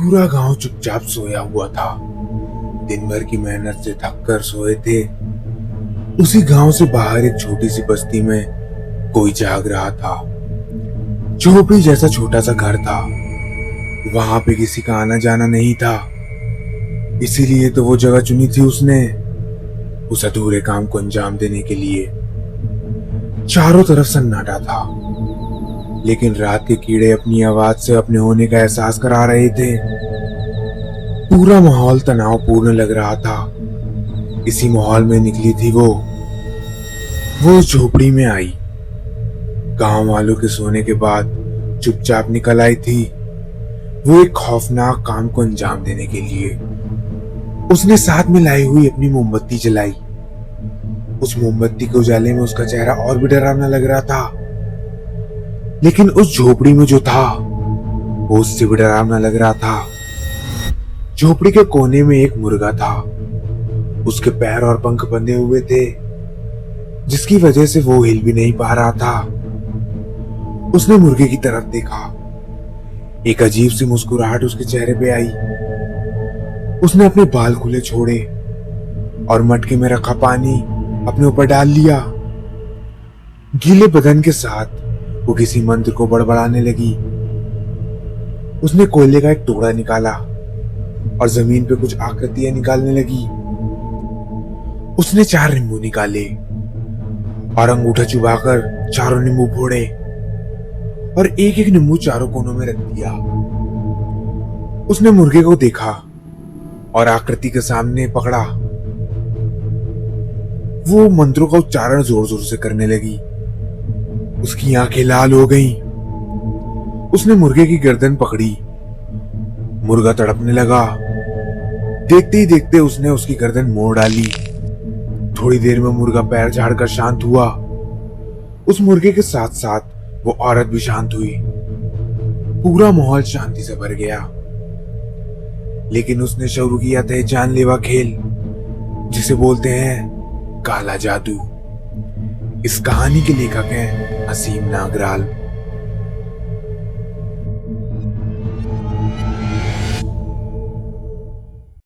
पूरा गांव चुपचाप सोया हुआ था। दिन भर की मेहनत से थक कर सोए थे। उसी गांव से बाहर एक छोटी सी बस्ती में कोई जाग रहा था। झोपड़ी जैसा छोटा सा घर था। वहां पे किसी का आना जाना नहीं था, इसीलिए तो वो जगह चुनी थी उसने उस अधूरे काम को अंजाम देने के लिए। चारों तरफ सन्नाटा था, लेकिन रात के कीड़े अपनी आवाज से अपने होने का एहसास करा रहे थे। पूरा माहौल तनावपूर्ण लग रहा था। इसी माहौल में निकली थी वो उस झोपड़ी में आई। गांव वालों के सोने के बाद चुपचाप निकल आई थी वो एक खौफनाक काम को अंजाम देने के लिए। उसने साथ में लाई हुई अपनी मोमबत्ती जलाई। उस मोमबत्ती के उजाले में उसका चेहरा और भी डरावना लग रहा था, लेकिन उस झोपड़ी में जो था वो उससे भी डरावना लग रहा था। झोपड़ी के कोने में एक मुर्गा था। उसके पैर और पंख बंधे हुए थे, जिसकी वजह से वो हिल भी नहीं पा रहा था। उसने मुर्गे की तरफ देखा। एक अजीब सी मुस्कुराहट उसके चेहरे पे आई। उसने अपने बाल खुले छोड़े और मटके में रखा पानी अपने ऊपर डाल लिया। गीले बदन के साथ वो किसी मंत्र को बड़बड़ाने लगी। उसने कोयले का एक टुकड़ा निकाला और जमीन पे कुछ आकृतियां निकालने लगी। उसने 4 नींबू निकाले और अंगूठा चुबाकर चारों नींबू फोड़े और एक एक नींबू चारों कोनों में रख दिया। उसने मुर्गे को देखा और आकृति के सामने पकड़ा। वो मंत्रों का उच्चारण जोर जोर से करने लगी। उसकी आंखें लाल हो गईं। उसने मुर्गे की गर्दन पकड़ी। मुर्गा तड़पने लगा। देखते ही देखते उसने उसकी गर्दन मोड़ डाली। थोड़ी देर में मुर्गा पैर झाड़कर शांत हुआ। उस मुर्गे के साथ साथ वो औरत भी शांत हुई। पूरा माहौल शांति से भर गया। लेकिन उसने शुरू किया था जानलेवा खेल, जिसे बोलते हैं काला जादू। इस कहानी के लेखक हैं असीम नागराल।